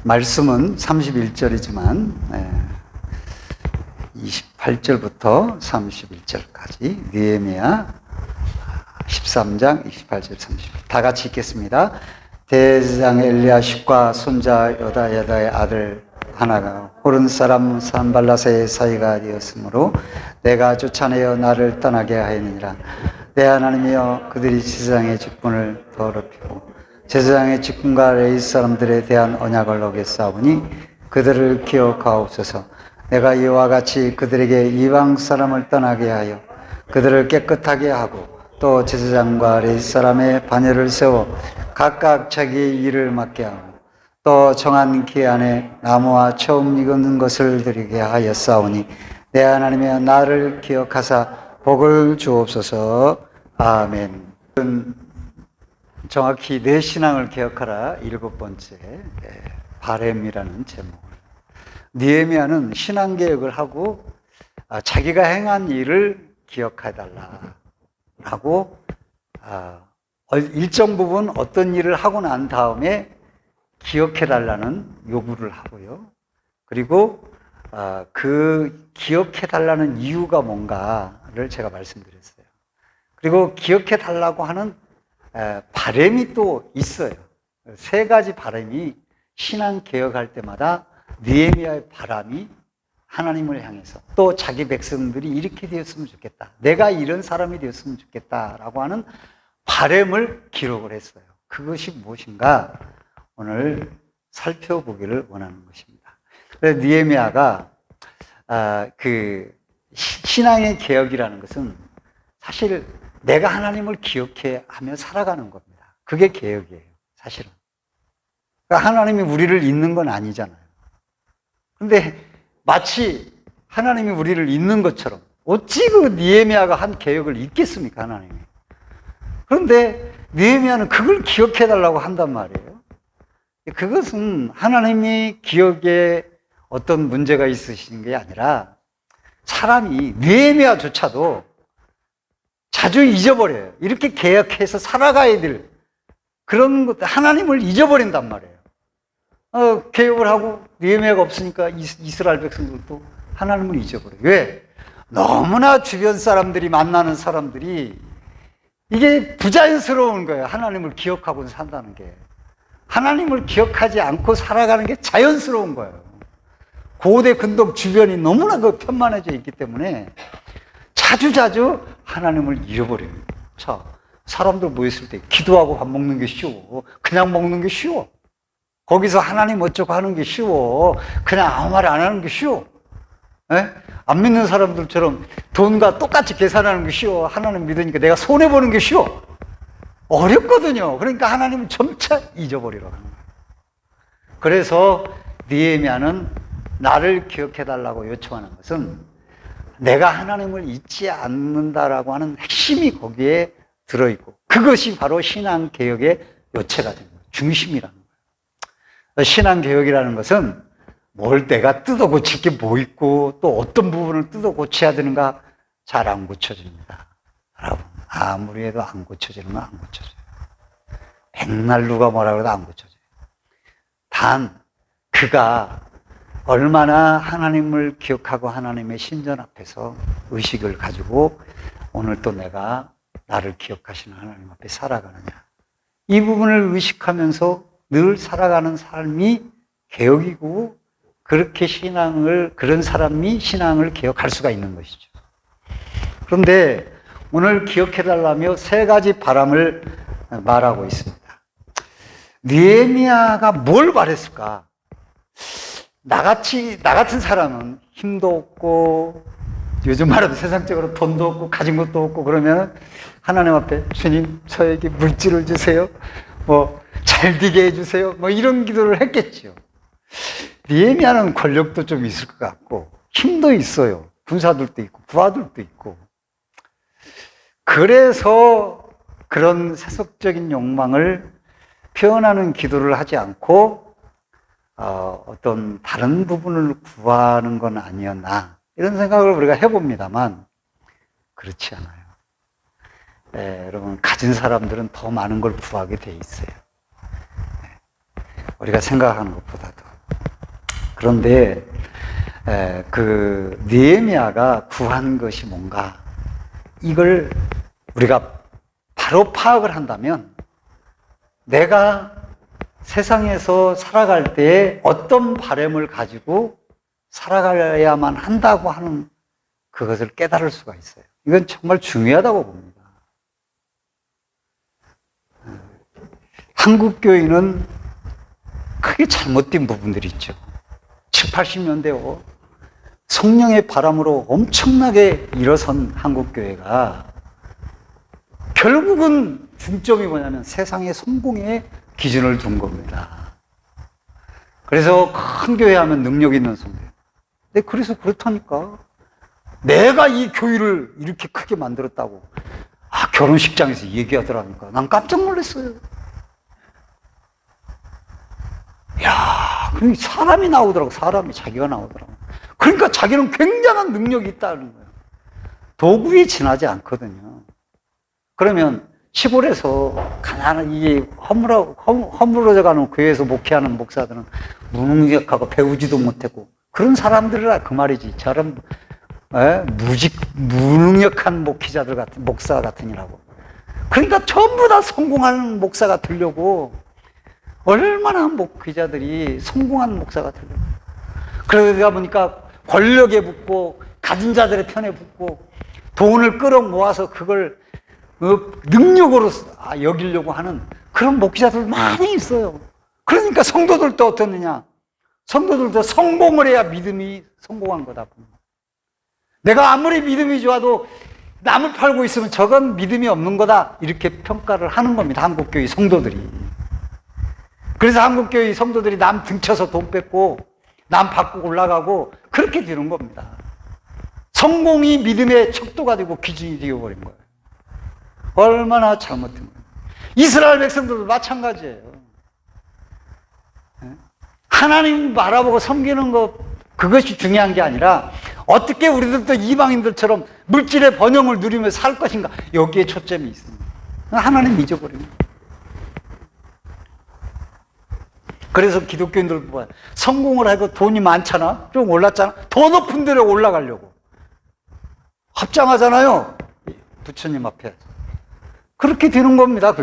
말씀은 31절이지만 28절부터 31절까지 느헤미야 13장 28절 30절 다 같이 읽겠습니다. 대제사장 엘리야십과 손자 요다야다의 아들 하나가 호른 사람 산발라세의 사이가 되었으므로 내가 쫓아내어 나를 떠나게 하였느니라. 내 하나님이여, 그들이 제사장의 직분을 더럽히고 제사장의 직분과 레위 사람들에 대한 언약을 어겼사오니 그들을 기억하옵소서. 내가 이와 같이 그들에게 이방 사람을 떠나게 하여 그들을 깨끗하게 하고 또 제사장과 레위 사람의 반열을 세워 각각 자기의 일을 맡게 하고 또 정한 기한에 나무와 처음 익은 것을 드리게 하였사오니 내 하나님이여, 나를 기억하사 복을 주옵소서. 아멘. 정확히 내 신앙을 기억하라 7번째 바램이라는 제목을. 느헤미야는 신앙 개혁을 하고 자기가 행한 일을 기억해달라라고 일정 부분 어떤 일을 하고 난 다음에 기억해달라는 요구를 하고요. 그리고 그 기억해달라는 이유가 뭔가를 제가 말씀드렸어요. 그리고 기억해달라고 하는 바람이 또 있어요. 세 가지 바람이 신앙 개혁할 때마다 느헤미야의 바람이 하나님을 향해서 또 자기 백성들이 이렇게 되었으면 좋겠다, 내가 이런 사람이 되었으면 좋겠다라고 하는 바람을 기록을 했어요. 그것이 무엇인가 오늘 살펴보기를 원하는 것입니다. 그래서 느헤미야가 그 신앙의 개혁이라는 것은 사실 내가 하나님을 기억해 하며 살아가는 겁니다. 그게 개혁이에요, 사실은. 그러니까 하나님이 우리를 잊는 건 아니잖아요. 근데 마치 하나님이 우리를 잊는 것처럼 어찌 그 느헤미야가 한 개혁을 잊겠습니까, 하나님이. 그런데 느헤미야는 그걸 기억해 달라고 한단 말이에요. 그것은 하나님이 기억에 어떤 문제가 있으신 게 아니라 사람이, 느헤미야조차도 자주 잊어버려요. 이렇게 개혁해서 살아가야 될 그런 것들, 하나님을 잊어버린단 말이에요. 개혁을 하고 느헤미야가 없으니까 이스라엘 백성들도 하나님을 잊어버려요. 왜? 너무나 주변 사람들이, 만나는 사람들이 이게 부자연스러운 거예요. 하나님을 기억하고 산다는 게. 하나님을 기억하지 않고 살아가는 게 자연스러운 거예요. 고대 근동 주변이 너무나 편만해져 있기 때문에 자주자주 하나님을 잃어버려요. 자, 사람들 모였을 때 기도하고 밥 먹는 게 쉬워. 그냥 먹는 게 쉬워. 거기서 하나님 어쩌고 하는 게 쉬워. 그냥 아무 말 안 하는 게 쉬워. 안 믿는 사람들처럼 돈과 똑같이 계산하는 게 쉬워. 하나님 믿으니까 내가 손해보는 게 쉬워. 어렵거든요. 그러니까 하나님은 점차 잊어버리라고 하는 거예요. 그래서 느헤미야는 나를 기억해달라고 요청하는 것은 내가 하나님을 잊지 않는다라고 하는 핵심이 거기에 들어있고, 그것이 바로 신앙개혁의 요체가 됩니다. 중심이라는 거예요. 신앙개혁이라는 것은 뭘 내가 뜯어 고칠 게 뭐 있고 또 어떤 부분을 뜯어 고쳐야 되는가 잘 안 고쳐집니다. 여러분, 아무리 해도 안 고쳐지는 건 안 고쳐져요. 백날 누가 뭐라 그래도 안 고쳐져요. 단 그가 얼마나 하나님을 기억하고 하나님의 신전 앞에서 의식을 가지고 오늘 또 내가 나를 기억하시는 하나님 앞에 살아가느냐, 이 부분을 의식하면서 늘 살아가는 삶이 개혁이고, 그렇게 그런 사람이 신앙을 개혁할 수가 있는 것이죠. 그런데 오늘 기억해달라며 세 가지 바람을 말하고 있습니다. 느헤미야가 뭘 바랬을까? 나 같은 사람은 힘도 없고, 요즘 말하면 세상적으로 돈도 없고, 가진 것도 없고, 그러면 하나님 앞에 주님, 저에게 물질을 주세요. 잘 되게 해주세요. 이런 기도를 했겠죠. 느헤미야는 권력도 좀 있을 것 같고, 힘도 있어요. 군사들도 있고, 부하들도 있고. 그래서 그런 세속적인 욕망을 표현하는 기도를 하지 않고, 어떤 다른 부분을 구하는 건 아니었나, 이런 생각을 우리가 해봅니다만 그렇지 않아요. 여러분, 가진 사람들은 더 많은 걸 구하게 돼 있어요. 우리가 생각하는 것보다도. 그런데 그 느헤미야가 구한 것이 뭔가 이걸 우리가 바로 파악을 한다면 내가 세상에서 살아갈 때 어떤 바램을 가지고 살아가야만 한다고 하는 그것을 깨달을 수가 있어요. 이건 정말 중요하다고 봅니다. 한국교회는 크게 잘못된 부분들이 있죠. 7, 80년대 성령의 바람으로 엄청나게 일어선 한국교회가 결국은 중점이 뭐냐면 세상의 성공에 기준을 둔 겁니다. 그래서 큰 교회 하면 능력 있는 성교. 근데 그래서 그렇다니까. 내가 이 교회를 이렇게 크게 만들었다고 결혼식장에서 얘기하더라니까. 난 깜짝 놀랐어요. 야, 그 사람이 나오더라고. 사람이 자기가 나오더라고. 그러니까 자기는 굉장한 능력이 있다는 거예요. 도구에 지나지 않거든요. 그러면 시골에서 가난하게 허물어져가는 교회에서 목회하는 목사들은 무능력하고 배우지도 못했고 그런 사람들이라 그 말이지. 저런 무능력한 목회자들 같은 목사 같으니라고. 그러니까 전부 다 성공하는 목사가 되려고 얼마나 목회자들이 성공한 목사가 되려고. 그러다 보니까 권력에 붙고 가진 자들의 편에 붙고 돈을 끌어모아서 그걸 능력으로 여기려고 하는 그런 목회자들 많이 있어요. 그러니까 성도들도 어떻느냐? 성도들도 성공을 해야 믿음이 성공한 거다. 내가 아무리 믿음이 좋아도 남을 팔고 있으면 저건 믿음이 없는 거다. 이렇게 평가를 하는 겁니다. 한국교회 성도들이. 그래서 한국교회 성도들이 남 등쳐서 돈 뺏고 남 받고 올라가고 그렇게 되는 겁니다. 성공이 믿음의 척도가 되고 기준이 되어버린 거예요. 얼마나 잘못된 거예요. 이스라엘 백성들도 마찬가지예요. 하나님 바라보고 섬기는 것, 그것이 중요한 게 아니라 어떻게 우리들도 이방인들처럼 물질의 번영을 누리며 살 것인가, 여기에 초점이 있습니다. 하나님 잊어버립니다. 그래서 기독교인들 보면 성공을 하고 돈이 많잖아, 좀 올랐잖아, 더 높은 데로 올라가려고 합장하잖아요, 부처님 앞에. 그렇게 되는 겁니다.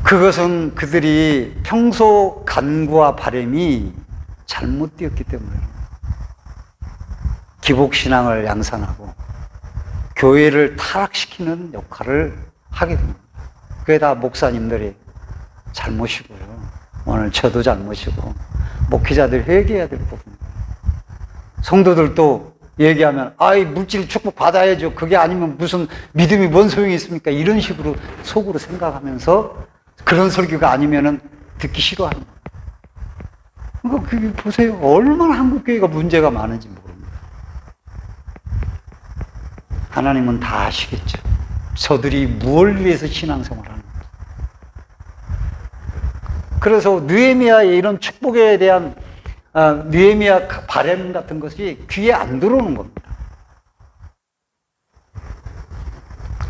그것은 그들이 평소 간구와 바람이 잘못되었기 때문에 기복신앙을 양산하고 교회를 타락시키는 역할을 하게 됩니다. 그게 다 목사님들이 잘못이고요. 오늘 저도 잘못이고 목회자들이 회개해야 될 부분입니다. 성도들도 얘기하면 물질 축복 받아야죠. 그게 아니면 무슨 믿음이 뭔 소용이 있습니까? 이런 식으로 속으로 생각하면서 그런 설교가 아니면은 듣기 싫어합니다. 그러니까 그게 보세요. 얼마나 한국교회가 문제가 많은지 모릅니다. 하나님은 다 아시겠죠. 저들이 무엇을 위해서 신앙생활을 하는지. 그래서 느헤미야의 이런 축복에 대한 느헤미야 바램 같은 것이 귀에 안 들어오는 겁니다.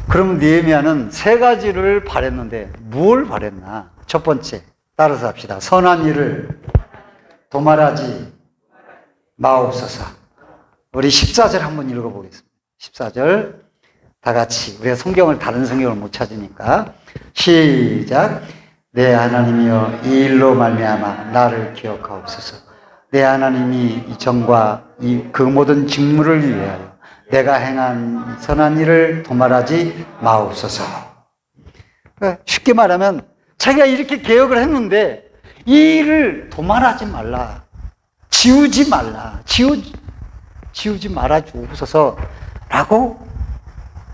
그러면 느헤미야는 세 가지를 바랬는데 뭘 바랬나? 첫 번째, 따라서 합시다. 선한 일을 도말하지 마옵소서. 우리 14절 한번 읽어보겠습니다. 14절 다 같이. 우리가 성경을 다른 성경을 못 찾으니까 시작. 내 하나님이여, 이 일로 말미암아 나를 기억하옵소서. 내 하나님이 이 정과 그 모든 직무를 위하여 내가 행한 선한 일을 도말하지 마옵소서. 쉽게 말하면 자기가 이렇게 개혁을 했는데 이 일을 도말하지 말라, 지우지 말라, 지우지 말아 주옵소서 라고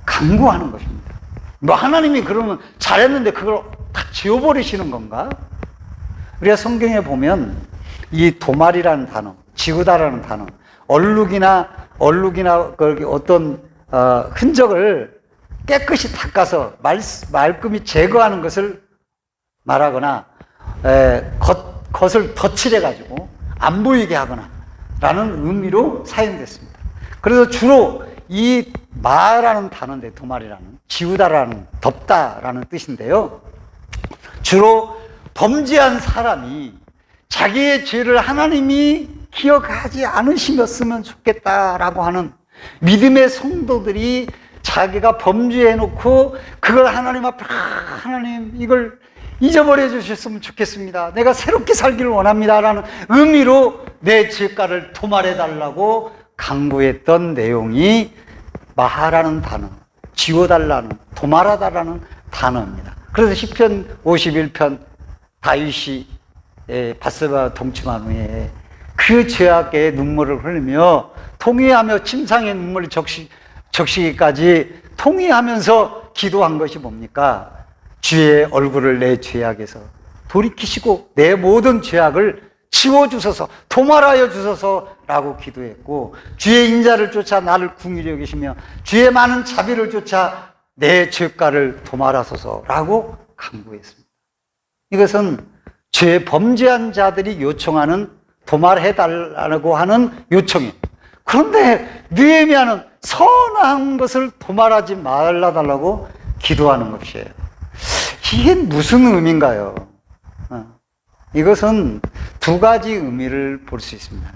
간구하는 것입니다. 뭐 하나님이 그러면 잘했는데 그걸 다 지워버리시는 건가? 우리가 성경에 보면 이 도말이라는 단어, 지우다라는 단어, 얼룩이나 어떤 흔적을 깨끗이 닦아서 말끔히 제거하는 것을 말하거나 겉을 덧칠해가지고 안 보이게 하거나 라는 의미로 사용됐습니다. 그래서 주로 이 마라는 단어인데, 도말이라는, 지우다라는, 덮다라는 뜻인데요. 주로 범죄한 사람이 자기의 죄를 하나님이 기억하지 않으시었으면 좋겠다라고 하는 믿음의 성도들이 자기가 범죄해놓고 그걸 하나님 앞에 하나님 이걸 잊어버려 주셨으면 좋겠습니다. 내가 새롭게 살기를 원합니다라는 의미로 내 죄가를 도말해달라고 강구했던 내용이 마하라는 단어, 지워달라는, 도말하다라는 단어입니다. 그래서 시편 51편 다윗이 바세바 동침한 후에 그 죄악의 눈물을 흘리며 통회하며 침상의 눈물을 적시기까지 통회하면서 기도한 것이 뭡니까? 주의 얼굴을 내 죄악에서 돌이키시고 내 모든 죄악을 지워주소서, 도말하여 주소서라고 기도했고, 주의 인자를 쫓아 나를 궁히 여기시며 주의 많은 자비를 쫓아 내 죄가를 도말하소서라고 간구했습니다. 이것은 죄 범죄한 자들이 요청하는, 도말해달라고 하는 요청이에요. 그런데 느헤미야는 선한 것을 도말하지 말아달라고 기도하는 것이에요. 이게 무슨 의미인가요? 이것은 두 가지 의미를 볼 수 있습니다.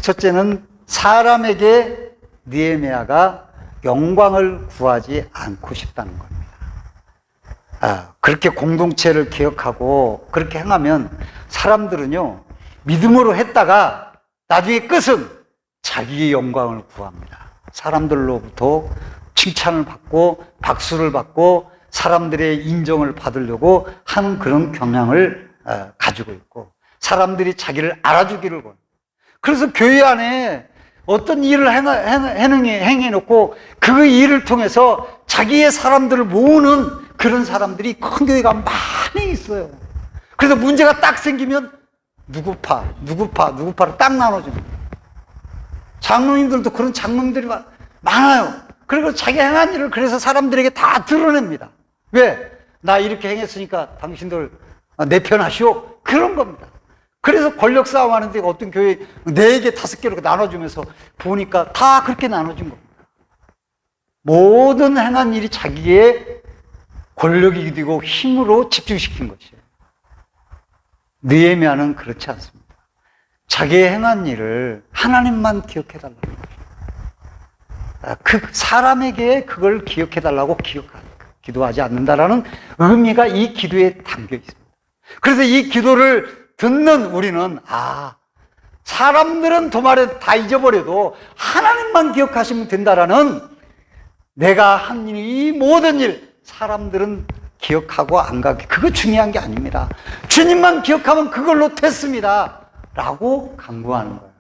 첫째는 사람에게 느헤미야가 영광을 구하지 않고 싶다는 겁니다. 그렇게 공동체를 기억하고 그렇게 행하면 사람들은요, 믿음으로 했다가 나중에 끝은 자기의 영광을 구합니다. 사람들로부터 칭찬을 받고 박수를 받고 사람들의 인정을 받으려고 하는 그런 경향을 가지고 있고, 사람들이 자기를 알아주기를 원해요. 그래서 교회 안에 어떤 일을 행해놓고 그 일을 통해서 자기의 사람들을 모으는 그런 사람들이 큰 교회가 많이 있어요. 그래서 문제가 딱 생기면 누구파를 딱 나눠줍니다. 장로님들도 그런 장로님들이 많아요. 그리고 자기 행한 일을 그래서 사람들에게 다 드러냅니다. 왜? 나 이렇게 행했으니까 당신들 내 편 하시오. 그런 겁니다. 그래서 권력 싸움 하는데 어떤 교회 4개, 5개로 나눠주면서 보니까 다 그렇게 나눠준 겁니다. 모든 행한 일이 자기의 권력이 되고 힘으로 집중시킨 것이에요. 느헤미야는 그렇지 않습니다. 자기의 행한 일을 하나님만 기억해달라는 거예요. 그 사람에게 그걸 기억해달라고 기도하지 않는다라는 의미가 이 기도에 담겨 있습니다. 그래서 이 기도를 듣는 우리는, 사람들은 도말에 다 잊어버려도 하나님만 기억하시면 된다라는, 내가 한 이 모든 일 사람들은 기억하고 안 가게, 그거 중요한 게 아닙니다. 주님만 기억하면 그걸로 됐습니다 라고 강구하는 거예요.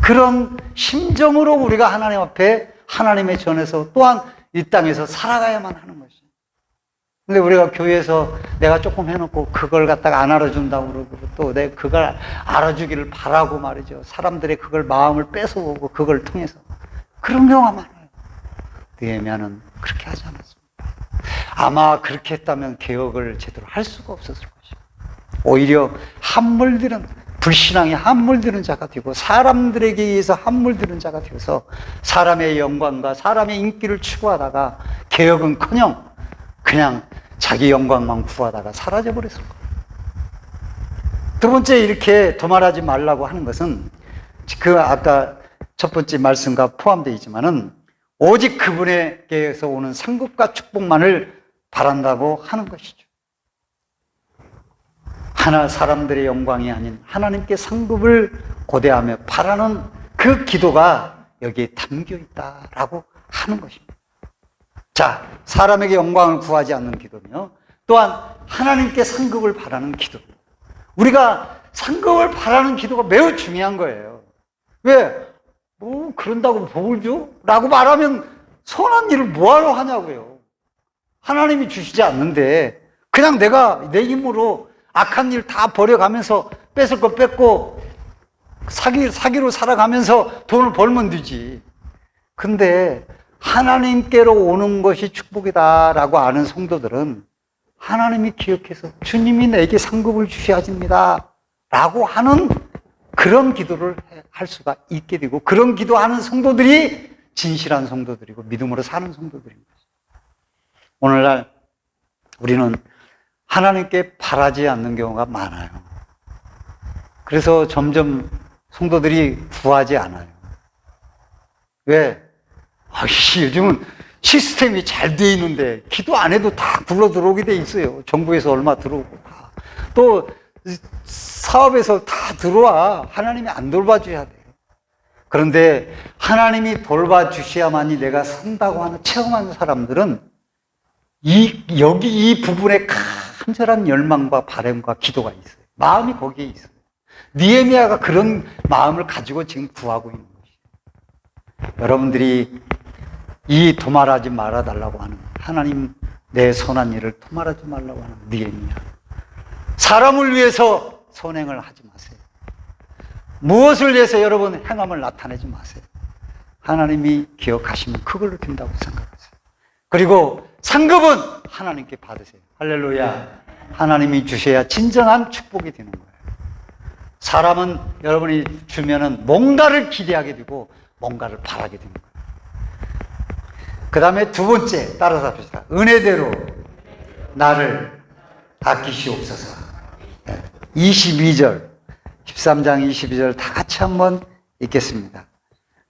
그런 심정으로 우리가 하나님 앞에, 하나님의 전에서 또한 이 땅에서 살아가야만 하는 것이죠. 근데 우리가 교회에서 내가 조금 해놓고 그걸 갖다가 안 알아준다고 그러고 또 내가 그걸 알아주기를 바라고 말이죠. 사람들의 그걸 마음을 뺏어오고 그걸 통해서 그런 경우가 많아요. 느헤미야는 그렇게 하지 않았습니다. 아마 그렇게 했다면 개혁을 제대로 할 수가 없었을 것이죠. 오히려 불신앙에 함몰드는 자가 되고 사람들에게 의해서 함몰드는 자가 되어서 사람의 영광과 사람의 인기를 추구하다가 개혁은커녕 그냥 자기 영광만 구하다가 사라져버렸을 거예요. 두 번째, 이렇게 도말하지 말라고 하는 것은 아까 첫 번째 말씀과 포함되어 있지만은 오직 그분에게서 오는 상급과 축복만을 바란다고 하는 것이죠. 사람들의 영광이 아닌 하나님께 상급을 고대하며 바라는 그 기도가 여기에 담겨 있다라고 하는 것입니다. 자, 사람에게 영광을 구하지 않는 기도며 또한 하나님께 상급을 바라는 기도. 우리가 상급을 바라는 기도가 매우 중요한 거예요. 왜? 그런다고 복을 줘? 라고 말하면 선한 일을 뭐하러 하냐고요. 하나님이 주시지 않는데 그냥 내가 내 힘으로 악한 일 다 버려가면서 뺏을 거 뺏고 사기로 살아가면서 돈을 벌면 되지. 근데 하나님께로 오는 것이 축복이다라고 아는 성도들은 하나님이 기억해서 주님이 내게 상급을 주셔야 합니다 라고 하는 그런 기도를 할 수가 있게 되고, 그런 기도하는 성도들이 진실한 성도들이고 믿음으로 사는 성도들입니다. 오늘날 우리는 하나님께 바라지 않는 경우가 많아요. 그래서 점점 성도들이 구하지 않아요. 왜? 요즘은 시스템이 잘 돼 있는데 기도 안 해도 다 굴러 들어오게 돼 있어요. 정부에서 얼마 들어오고 다. 또 사업에서 다 들어와. 하나님이 안 돌봐줘야 돼요. 그런데 하나님이 돌봐주셔야만이 내가 산다고 하는 체험하는 사람들은 여기 이 부분에 간절한 열망과 바람과 기도가 있어요. 마음이 거기에 있어요. 느헤미야가 그런 마음을 가지고 지금 구하고 있는 것이에요. 여러분들이 이 도말하지 말아달라고 하는 하나님 내 선한 일을 도말하지 말라고 하는 느헤미야. 사람을 위해서 선행을 하지 마세요. 무엇을 위해서 여러분 행함을 나타내지 마세요. 하나님이 기억하시면 그걸로 된다고 생각하세요. 그리고 상급은 하나님께 받으세요. 할렐루야. 하나님이 주셔야 진정한 축복이 되는 거예요. 사람은 여러분이 주면은 뭔가를 기대하게 되고 뭔가를 바라게 되는 거예요. 그 다음에 두 번째 따라서 합시다. 은혜대로 나를 아끼시옵소서. 22절 13장 22절 다 같이 한번 읽겠습니다.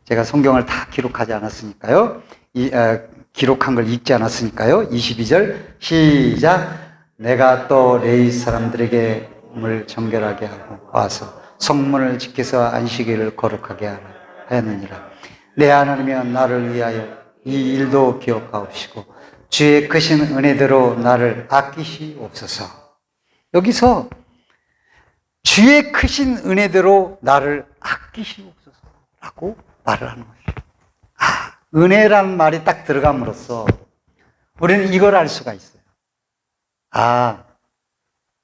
제가 성경을 다 기록하지 않았으니까요. 기록한 걸 읽지 않았으니까요. 22절 시작. 내가 또 레위 사람들에게 을 정결하게 하고 와서 성문을 지켜서 안식일을 거룩하게 하였느니라. 내 하나님이여 나를 위하여 이 일도 기억하옵시고 주의 크신 은혜대로 나를 아끼시옵소서. 여기서 주의 크신 은혜대로 나를 아끼시옵소서라고 말을 하는 것이에요. 은혜라는 말이 딱 들어감으로써 우리는 이걸 알 수가 있어요.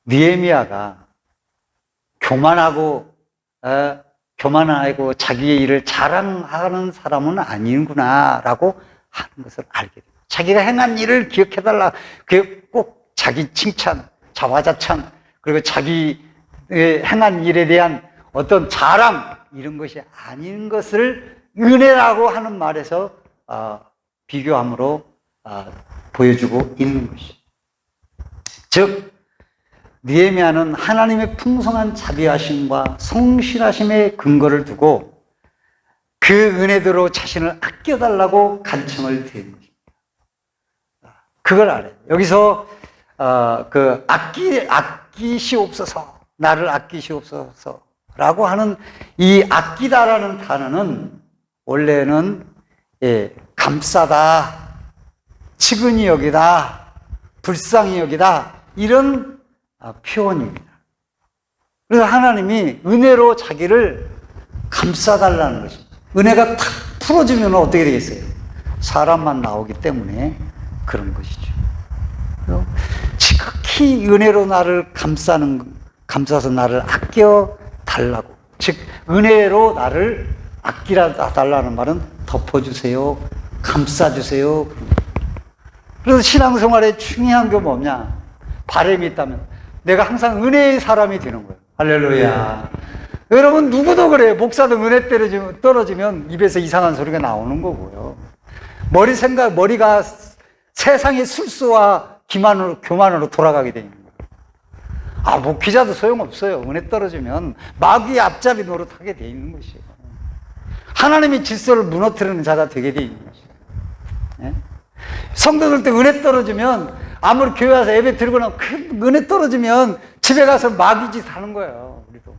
느헤미야가 교만하고 자기의 일을 자랑하는 사람은 아니구나라고 하는 것을 알게 돼요. 자기가 행한 일을 기억해달라. 그게 꼭 자기 칭찬, 자화자찬, 그리고 자기 행한 일에 대한 어떤 자랑 이런 것이 아닌 것을 은혜라고 하는 말에서 비교함으로 보여주고 있는 것이죠. 즉 느헤미야는 하나님의 풍성한 자비하심과 성실하심의 근거를 두고 그 은혜대로 자신을 아껴달라고 간청을 드린 것입니다. 그걸 알아요. 여기서 아끼시옵소서, 나를 아끼시옵소서라고 하는 이 아끼다라는 단어는 원래는 감싸다, 측은히 여기다, 불쌍히 여기다 이런 표현입니다. 그래서 하나님이 은혜로 자기를 감싸달라는 것입니다. 은혜가 탁 풀어지면 어떻게 되겠어요? 사람만 나오기 때문에 그런 것이죠. 지극히 은혜로 나를 감싸서 나를 아껴달라고. 즉, 은혜로 나를 아끼달라는 말은 덮어주세요, 감싸주세요. 그래서 신앙생활에 중요한 게 뭐냐? 바람이 있다면 내가 항상 은혜의 사람이 되는 거예요. 할렐루야. 여러분 누구도 그래요. 목사도 은혜 떨어지면 입에서 이상한 소리가 나오는 거고요. 머리가 세상의 술수와 교만으로 돌아가게 되는 거예요. 목회자도 소용없어요. 은혜 떨어지면 마귀의 앞잡이 노릇하게 돼 있는 것이에요. 하나님의 질서를 무너뜨리는 자가 되게 돼 있는 것이에요. 네? 성도들 때 은혜 떨어지면 아무리 교회 와서 예배 드리고 나면 은혜 떨어지면 집에 가서 마귀짓 하는 거예요. 우리도.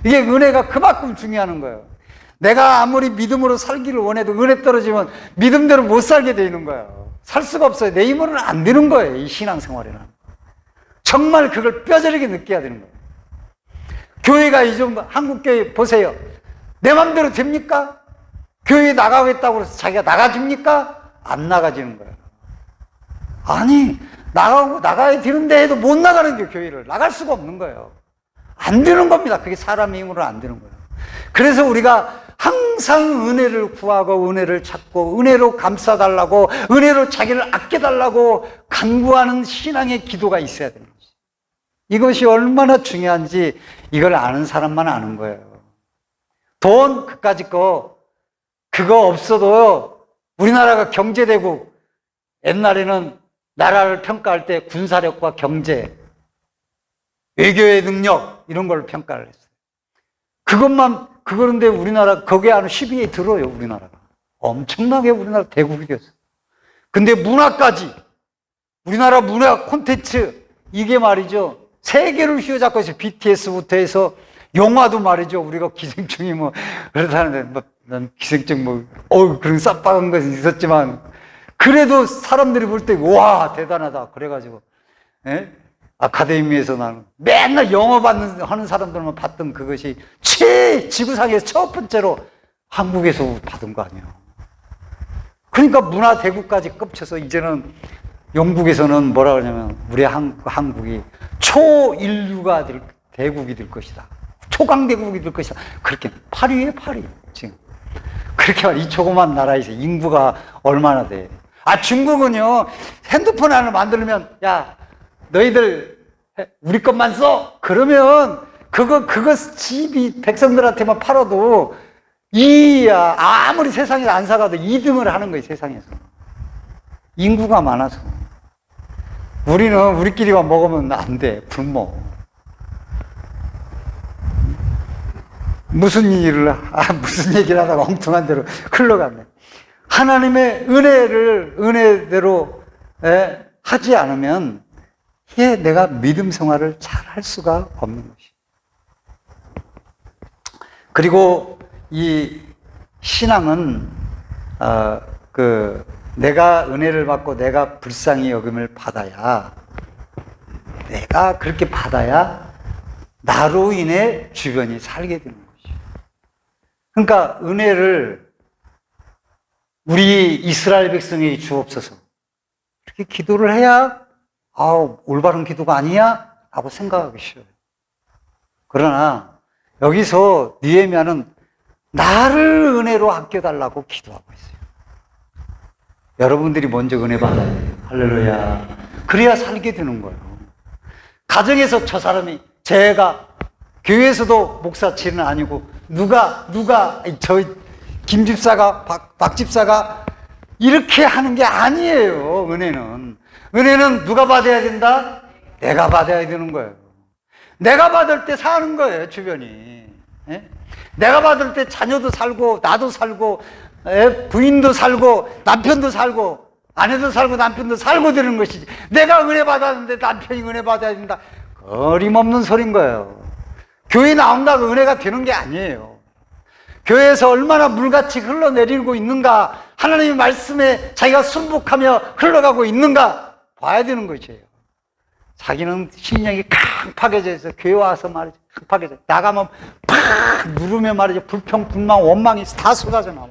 이게 은혜가 그만큼 중요한 거예요. 내가 아무리 믿음으로 살기를 원해도 은혜 떨어지면 믿음대로 못 살게 되는 거예요. 살 수가 없어요. 내 힘으로는 안 되는 거예요. 이 신앙생활에는. 정말 그걸 뼈저리게 느껴야 되는 거예요. 교회가 이 정도, 한국교회 보세요. 내 맘대로 됩니까? 교회 나가겠다고 해서 자기가 나가집니까? 안 나가지는 거예요. 아니, 나가야 되는데 해도 못 나가는 게 교회를. 나갈 수가 없는 거예요. 안 되는 겁니다. 그게 사람의 힘으로 안 되는 거예요. 그래서 우리가 항상 은혜를 구하고 은혜를 찾고 은혜로 감싸달라고 은혜로 자기를 아껴달라고 간구하는 신앙의 기도가 있어야 되는 거죠. 이것이 얼마나 중요한지 이걸 아는 사람만 아는 거예요. 돈 그까짓 거 그거 없어도 우리나라가 경제되고 옛날에는 나라를 평가할 때 군사력과 경제, 외교의 능력 이런 걸 평가를 했어요. 그런데 우리나라 거기에 한 10위에 들어요. 우리나라가 엄청나게 우리나라 대국이 됐어요. 근데 문화까지, 우리나라 문화 콘텐츠 이게 말이죠, 세계를 휘어잡고 있어요. BTS부터 해서 영화도 말이죠, 우리가 기생충이 뭐 그렇다는데 난 기생충 그런 쌈박한 것은 있었지만 그래도 사람들이 볼 때 와 대단하다 그래가지고, 예? 아카데미에서 나는 맨날 영어 하는 사람들만 봤던 그것이 지구상에서 첫 번째로 한국에서 받은 거 아니에요. 그러니까 문화 대국까지 겹쳐서 이제는 영국에서는 뭐라 그러냐면 우리 한국이 초인류가 대국이 될 것이다. 초강대국이 될 것이다. 그렇게 8위에 8위 지금. 그렇게 말, 이 조그만 나라에서 인구가 얼마나 돼. 중국은요, 핸드폰 하나 만들면, 야, 너희들 우리 것만 써? 그러면 그거 집이 백성들한테만 팔아도 아무리 세상에서 안 사가도 2등을 하는 거예요, 세상에서. 인구가 많아서. 우리는 우리끼리만 먹으면 안 돼, 굶어. 무슨 얘기를 하다가 엉뚱한 대로 흘러갔네. 하나님의 은혜대로 하지 않으면 이게 내가 믿음 생활을 잘 할 수가 없는 것이. 그리고 이 신앙은 내가 은혜를 받고 내가 불쌍히 여김을 받아야, 내가 그렇게 받아야 나로 인해 주변이 살게 되는 것이죠. 그러니까 은혜를 우리 이스라엘 백성에게 주옵소서, 이렇게 기도를 해야 올바른 기도가 아니야? 라고 생각하기 싫어요. 그러나 여기서 느헤미야는 나를 은혜로 아껴달라고 기도하고 있어요. 여러분들이 먼저 은혜 받아야 돼요. 할렐루야. 그래야 살게 되는 거예요. 가정에서 저 사람이, 제가 교회에서도 목사치는 아니고 누가 김 집사가 박 집사가 이렇게 하는 게 아니에요. 은혜는 누가 받아야 된다? 내가 받아야 되는 거예요. 내가 받을 때 사는 거예요, 주변이. 내가 받을 때 자녀도 살고 나도 살고 부인도 살고 남편도 살고 아내도 살고 남편도 살고 되는 것이지, 내가 은혜 받았는데 남편이 은혜 받아야 된다, 어림없는 소린 거예요. 교회 나온다고 은혜가 되는 게 아니에요. 교회에서 얼마나 물같이 흘러내리고 있는가, 하나님의 말씀에 자기가 순복하며 흘러가고 있는가 봐야 되는 것이에요. 자기는 심령이 칵파개져 있어. 교회 와서 말이죠, 칵파개져 나가면 팍 누르면 말이죠, 불평 불만 원망이 다 쏟아져 나와.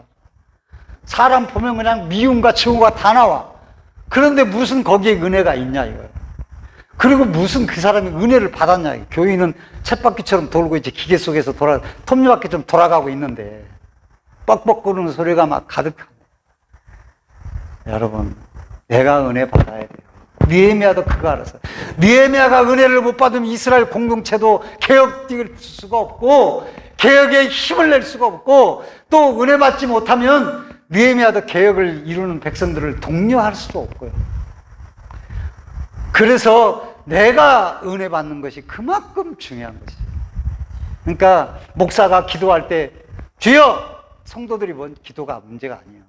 사람 보면 그냥 미움과 증오가 다 나와. 그런데 무슨 거기에 은혜가 있냐 이거예요. 그리고 무슨 그 사람이 은혜를 받았냐. 교인은 쳇바퀴처럼 돌고 이제 기계 속에서 톱니바퀴처럼 돌아가고 있는데 뻑뻑 거리는 소리가 막 가득합니다. 여러분, 내가 은혜 받아야 돼요. 느헤미야도 그거 알았어요. 느헤미야가 은혜를 못 받으면 이스라엘 공동체도 개혁될 수가 없고 개혁에 힘을 낼 수가 없고, 또 은혜 받지 못하면 느헤미야도 개혁을 이루는 백성들을 독려할 수도 없고요. 그래서 내가 은혜 받는 것이 그만큼 중요한 것이에요. 그러니까 목사가 기도할 때 주여, 성도들이 기도가 문제가 아니에요.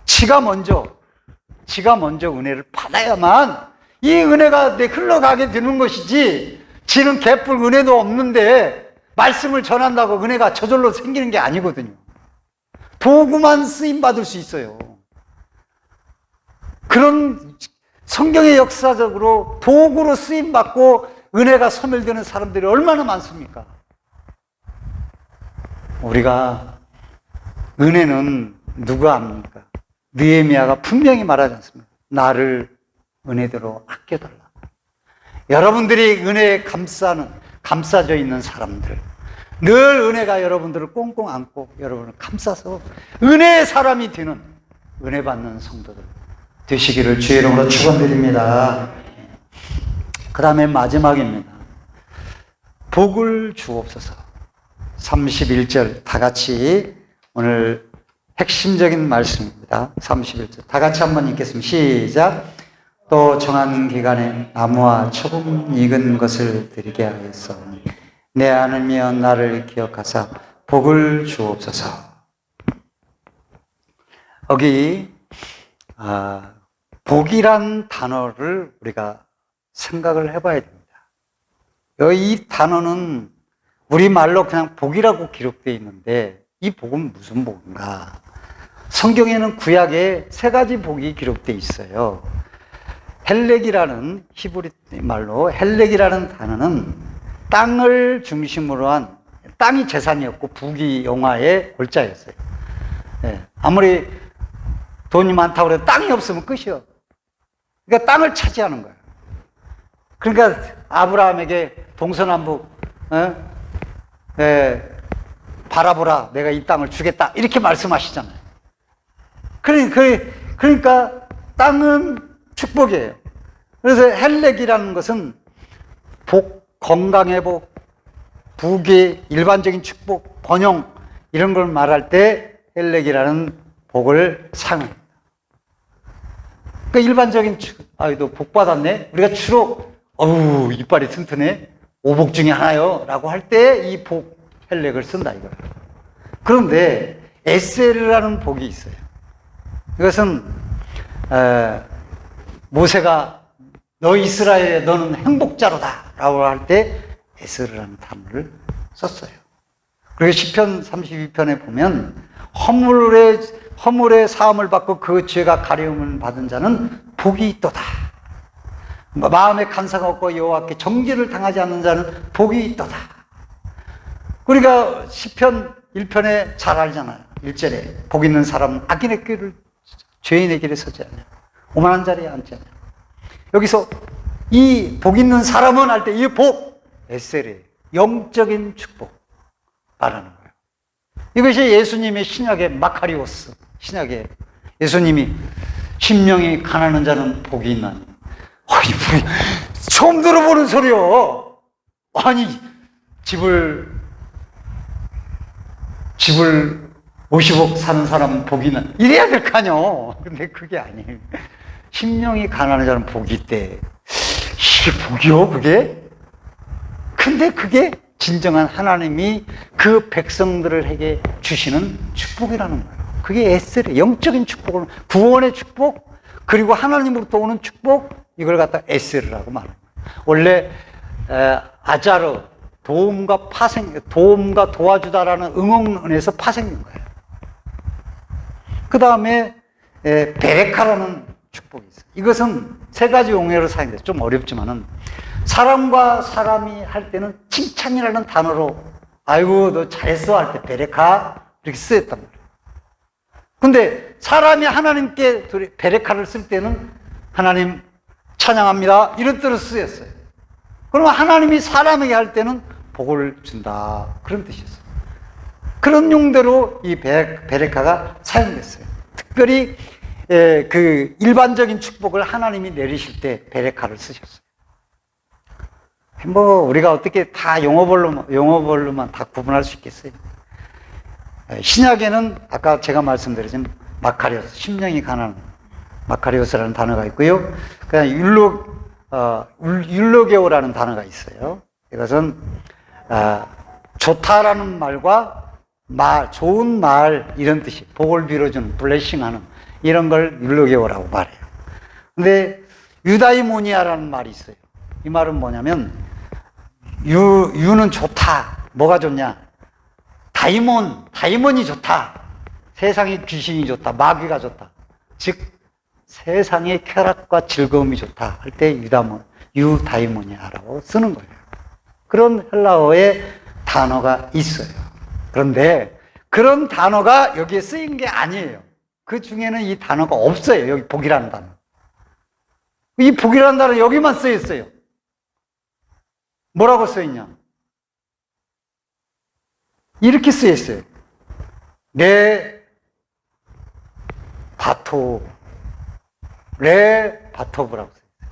지가 먼저 은혜를 받아야만 이 은혜가 흘러가게 되는 것이지, 지는 개뿔 은혜도 없는데 말씀을 전한다고 은혜가 저절로 생기는 게 아니거든요. 도구만 쓰임받을 수 있어요. 그런 성경의 역사적으로 도구로 쓰임받고 은혜가 소멸되는 사람들이 얼마나 많습니까? 우리가 은혜는 누가 압니까? 느헤미야가 분명히 말하지 않습니까? 나를 은혜대로 아껴달라. 여러분들이 은혜에 감싸져 있는 사람들, 늘 은혜가 여러분들을 꽁꽁 안고 여러분을 감싸서 은혜의 사람이 되는, 은혜 받는 성도들 되시기를 주의 이름으로 축원드립니다. 그 다음에 마지막입니다. 복을 주옵소서. 31절 다 같이, 오늘 핵심적인 말씀입니다. 31절 다 같이 한번 읽겠습니다. 시작. 또 정한 기간에 나무와 조금 익은 것을 드리게 하였사오니 내 하나님이여 나를 기억하사 복을 주옵소서. 여기 복이란 단어를 우리가 생각을 해봐야 됩니다. 이 단어는 우리말로 그냥 복이라고 기록되어 있는데 이 복은 무슨 복인가? 성경에는 구약에 세 가지 복이 기록되어 있어요. 헬렉이라는 히브리 말로 헬렉이라는 단어는 땅을 중심으로 한, 땅이 재산이었고 북이 영화의 골자였어요. 네. 아무리 돈이 많다고 해도 땅이 없으면 끝이요. 그러니까 땅을 차지하는 거예요. 그러니까 아브라함에게 동서남북 바라보라, 내가 이 땅을 주겠다, 이렇게 말씀하시잖아요. 그러니까 땅은 축복이에요. 그래서 헬렉이라는 것은 복, 건강의 복, 부귀, 일반적인 축복, 번영, 이런 걸 말할 때 헬렉이라는 복을 사용합니다. 그러니까 일반적인 너 복 받았네? 우리가 주로 이빨이 튼튼해? 오복 중에 하나요? 라고 할 때 이 복, 헬렉을 쓴다 이거예요. 그런데 에셀이라는 복이 있어요. 이것은 모세가 너 이스라엘에 너는 행복자로다 라고 할 때 에셀이라는 단어를 썼어요. 그리고 시편 32편에 보면 허물의 사함을 받고 그 죄가 가려움을 받은 자는 복이 있도다. 마음에 간사가 없고 여호와께 정죄를 당하지 않는 자는 복이 있도다. 우리가 시편 1편에 잘 알잖아요. 1절에 복 있는 사람은 악인의 길을, 죄인의 길에 서지 않냐, 오만한 자리에 앉지 않냐. 여기서 이 복 있는 사람은 할 때 이 복, 에셀이에요. 영적인 축복 말하는 거예요. 이것이 예수님의 신약의 마카리오스, 신약의 예수님이 심령이 가난한 자는 복이 있나니. 처음 들어보는 소리요. 아니, 집을 50억 사는 사람은 복이 있나, 이래야 될 거 아니요. 근데 그게 아니에요. 심령이 가난한 자는 복이 있대. 이게 복이요, 그게? 근데 그게 진정한 하나님이 그 백성들에게 주시는 축복이라는 거예요. 그게 에셀의 영적인 축복을, 구원의 축복, 그리고 하나님으로부터 오는 축복, 이걸 갖다 에셀이라고 말합니다. 원래 아자르, 도움과 도와주다라는 응원에서 파생된 거예요. 그 다음에 베레카라는 축복이 있어요. 이것은 세 가지 용어로 사용돼요. 좀 어렵지만은 사람과 사람이 할 때는 칭찬이라는 단어로 아이고 너 잘했어 할 때 베레카 이렇게 쓰였단 말이에요. 근데 사람이 하나님께 베레카를 쓸 때는 하나님 찬양합니다 이런 뜻으로 쓰였어요. 그러면 하나님이 사람에게 할 때는 복을 준다 그런 뜻이었어요. 그런 용도로 이 베레카가 사용됐어요. 특별히 그 일반적인 축복을 하나님이 내리실 때 베레카를 쓰셨어요. 우리가 어떻게 다 용어별로만 다 구분할 수 있겠어요? 신약에는 아까 제가 말씀드렸지만 마카리오스, 심령이 가난한 마카리오스라는 단어가 있고요. 그다음 율로게오라는 단어가 있어요. 이것은 좋다라는 말과 좋은 말 이런 뜻이, 복을 빌어주는, 블레싱하는 이런 걸 율로게오라고 말해요. 근데 유다이모니아라는 말이 있어요. 이 말은 뭐냐면 유는 좋다. 뭐가 좋냐? 다이몬이 좋다. 세상의 귀신이 좋다. 마귀가 좋다. 즉 세상의 쾌락과 즐거움이 좋다 할 때 유다이모니아라고 쓰는 거예요. 그런 헬라어의 단어가 있어요. 그런데 그런 단어가 여기에 쓰인 게 아니에요. 그 중에는 이 단어가 없어요. 여기 복이라는 단어. 이 복이라는 단어 여기만 쓰여 있어요. 뭐라고 써 있냐? 이렇게 쓰여 있어요. 레바토브라고 써 있어요.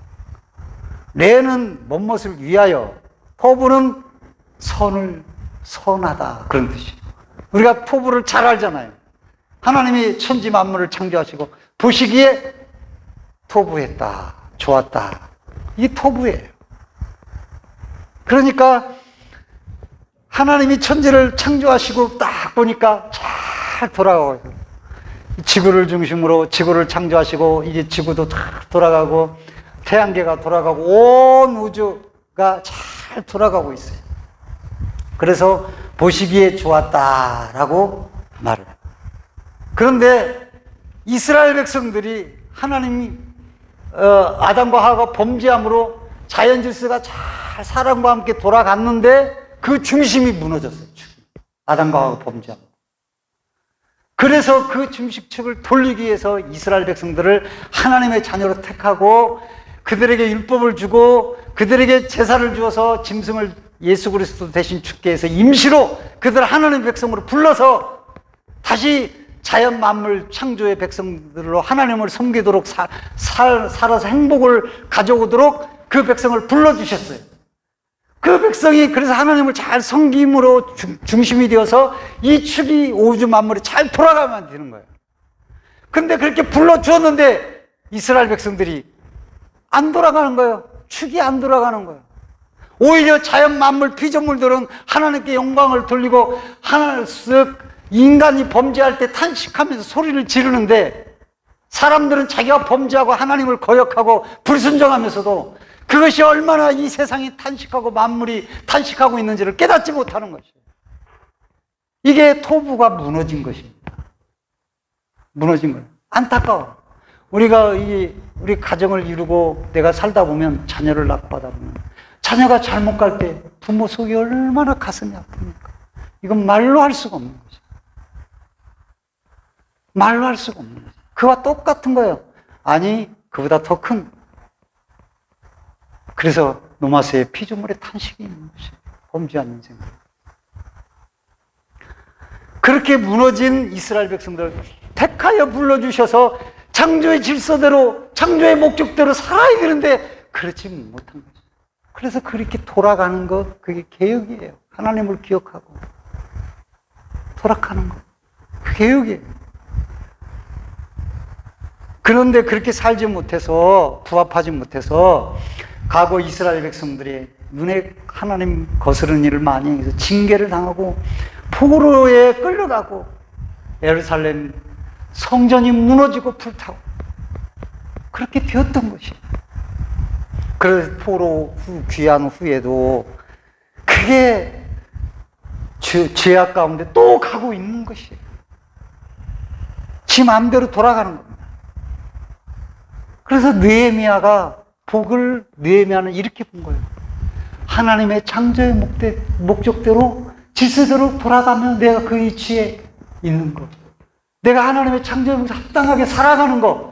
레는 뭐뭇을 위하여, 토브는 선하다 그런 뜻이에요. 우리가 토브를 잘 알잖아요. 하나님이 천지 만물을 창조하시고 보시기에 토브했다. 좋았다. 이게 토부예요. 그러니까 하나님이 천지를 창조하시고 딱 보니까 잘 돌아가고 있어요. 지구를 중심으로 지구를 창조하시고 이제 지구도 잘 돌아가고 태양계가 돌아가고 온 우주가 잘 돌아가고 있어요. 그래서 보시기에 좋았다라고 말을 해요. 그런데 이스라엘 백성들이 하나님이 아담과 하와가 범죄함으로 자연 질서가 잘 사람과 함께 돌아갔는데 그 중심이 무너졌어요. 아담과 하와가 범죄함. 그래서 그 중심축을 돌리기 위해서 이스라엘 백성들을 하나님의 자녀로 택하고 그들에게 율법을 주고 그들에게 제사를 주어서 짐승을 예수 그리스도 대신 죽게 해서 임시로 그들 하나님의 백성으로 불러서 다시 자연 만물 창조의 백성들로 하나님을 섬기도록 살아서 행복을 가져오도록 그 백성을 불러주셨어요. 그 백성이 그래서 하나님을 잘 섬김으로 중심이 되어서 이 축이 우주 만물이 잘 돌아가면 되는 거예요. 근데 그렇게 불러주었는데 이스라엘 백성들이 안 돌아가는 거예요. 축이 안 돌아가는 거예요. 오히려 자연 만물 피조물들은 하나님께 영광을 돌리고 인간이 범죄할 때 탄식하면서 소리를 지르는데 사람들은 자기가 범죄하고 하나님을 거역하고 불순종하면서도 그것이 얼마나 이 세상이 탄식하고 만물이 탄식하고 있는지를 깨닫지 못하는 것이에요. 이게 토부가 무너진 것입니다. 무너진 거예요. 안타까워. 우리가 우리 가정을 이루고 내가 살다 보면 자녀를 낳고 하다 보면 자녀가 잘못 갈 때 부모 속이 얼마나 가슴이 아픕니까? 이건 말로 할 수가 없는 거죠. 말로 할 수가 없는 거죠. 그와 똑같은 거예요. 아니, 그보다 더 큰. 그래서 노마스의 피조물의 탄식이 있는 것이에요. 범죄한 인생. 그렇게 무너진 이스라엘 백성들 택하여 불러주셔서 창조의 질서대로, 창조의 목적대로 살아야 되는데 그렇지 못한 거죠. 그래서 그렇게 돌아가는 것, 그게 개혁이에요. 하나님을 기억하고 돌아가는 것. 그 개혁이에요. 그런데 그렇게 살지 못해서, 부합하지 못해서 과거 이스라엘 백성들이 눈에 하나님 거스르는 일을 많이 해서 징계를 당하고 포로에 끌려가고 예루살렘 성전이 무너지고 불타고 그렇게 되었던 것이에요. 그래서 포로 귀한 후에도 그게 죄악 가운데 또 가고 있는 것이에요. 지 마음대로 돌아가는 겁니다. 그래서 느헤미야가 복을 느헤미야는 이렇게 본 거예요. 하나님의 창조의 목적대로 질서대로 돌아가면 내가 그 위치에 있는 것. 내가 하나님의 창조의 목적에 합당하게 살아가는 것.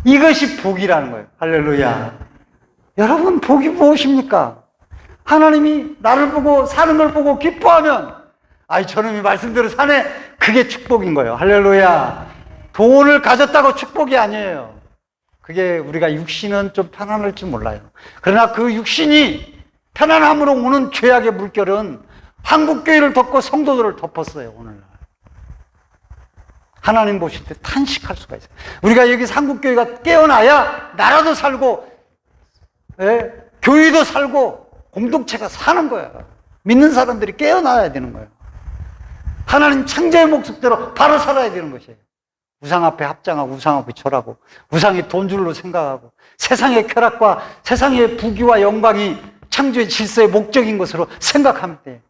이것이 복이라는 거예요. 할렐루야. 여러분, 복이 무엇입니까? 하나님이 나를 보고 사는 걸 보고 기뻐하면 아이 저놈이 말씀대로 사네. 그게 축복인 거예요. 할렐루야. 돈을 가졌다고 축복이 아니에요. 그게 우리가 육신은 좀 편안할지 몰라요. 그러나 그 육신이 편안함으로 오는 죄악의 물결은 한국교회를 덮고 성도들을 덮었어요. 오늘날 하나님 보실 때 탄식할 수가 있어요. 우리가 여기서 한국교회가 깨어나야 나라도 살고 교회도 살고 공동체가 사는 거예요. 믿는 사람들이 깨어나야 되는 거예요. 하나님 창조의 목적대로 바로 살아야 되는 것이에요. 우상 앞에 합장하고 우상 앞에 절하고 우상이 돈줄로 생각하고 세상의 쾌락과 세상의 부귀와 영광이 창조의 질서의 목적인 것으로 생각하면 돼.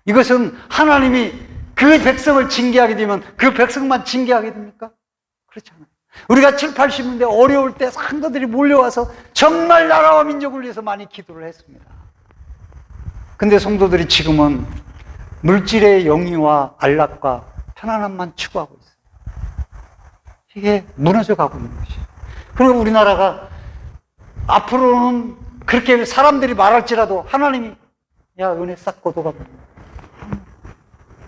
이것은 하나님이 그 백성을 징계하게 되면 그 백성만 징계하게 됩니까? 그렇지 않아요. 우리가 7, 80년대 어려울 때 상도들이 몰려와서 정말 나라와 민족을 위해서 많이 기도를 했습니다. 근데 성도들이 지금은 물질의 영위와 안락과 편안함만 추구하고 있어요. 이게 무너져 가고 있는 것이에요. 그리고 우리나라가 앞으로는 그렇게 사람들이 말할지라도 하나님이 야 은혜 싹 걷어가 버려.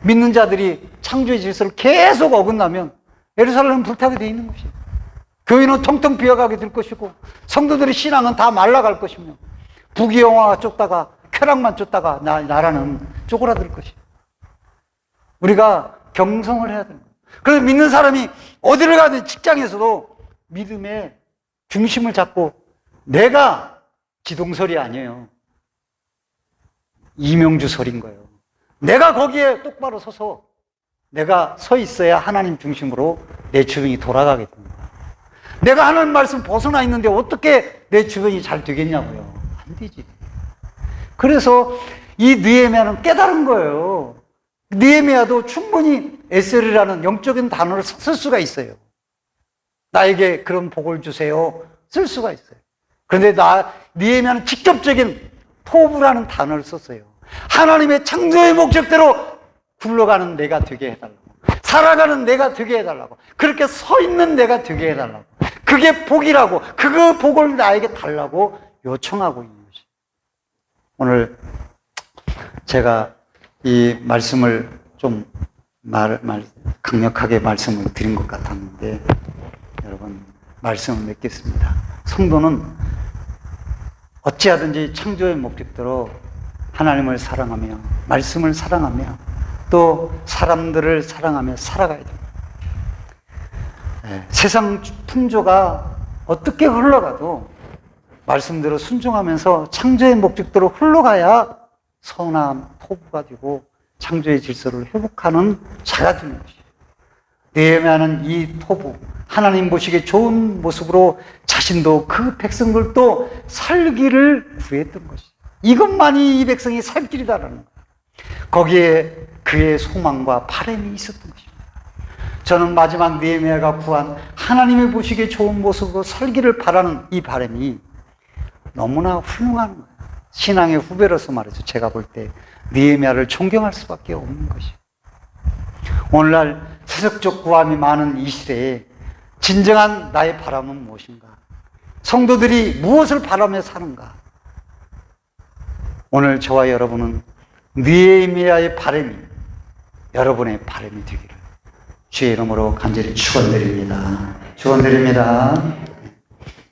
믿는 자들이 창조의 질서를 계속 어긋나면 예루살렘은 불타게 돼 있는 것이에요. 교회는 텅텅 비어가게 될 것이고 성도들의 신앙은 다 말라갈 것이며 부귀영화가 쫓다가 쾌락만 쫓다가 나라는 쪼그라들 것이에요. 우리가 경성을 해야 됩니다. 그래서 믿는 사람이 어디를 가든 직장에서도 믿음의 중심을 잡고 내가 기동설이 아니에요. 이명주 설인 거예요. 내가 거기에 똑바로 서서 내가 서 있어야 하나님 중심으로 내 주변이 돌아가게 됩니다. 내가 하나님 말씀 벗어나 있는데 어떻게 내 주변이 잘 되겠냐고요. 안 되지. 그래서 이 느헤미야는 깨달은 거예요. 느헤미야도 충분히 에셀이라는 영적인 단어를 쓸 수가 있어요. 나에게 그런 복을 주세요. 쓸 수가 있어요. 그런데 느헤미야는 직접적인 토부라는 단어를 썼어요. 하나님의 창조의 목적대로 굴러가는 내가 되게 해달라고. 살아가는 내가 되게 해달라고. 그렇게 서 있는 내가 되게 해달라고. 그게 복이라고. 그 복을 나에게 달라고 요청하고 있는 것이. 오늘 제가 이 말씀을 좀 강력하게 말씀을 드린 것 같았는데 여러분 말씀을 맺겠습니다. 성도는 어찌하든지 창조의 목적대로 하나님을 사랑하며 말씀을 사랑하며 또 사람들을 사랑하며 살아가야 됩니다. 세상 풍조가 어떻게 흘러가도 말씀대로 순종하면서 창조의 목적대로 흘러가야 선한 토부가 되고 창조의 질서를 회복하는 자가 되는 것이에요. 느헤미야는 이 토부, 하나님 보시기에 좋은 모습으로 자신도 그 백성들도 살기를 구했던 것이에요. 이것만이 이 백성이 살 길이다라는 거예요. 거기에 그의 소망과 바람이 있었던 것입니다. 저는 마지막 느헤미야가 구한 하나님이 보시기에 좋은 모습으로 살기를 바라는 이 바람이 너무나 훌륭한 거예요. 신앙의 후배로서 말이죠. 제가 볼 때 느헤미야를 존경할 수밖에 없는 것이에요. 오늘날 세속적 구함이 많은 이 시대에 진정한 나의 바람은 무엇인가? 성도들이 무엇을 바라며 사는가? 오늘 저와 여러분은 느헤미야의 바람이 여러분의 바람이 되기를 주의 이름으로 간절히 축원드립니다. 축원드립니다.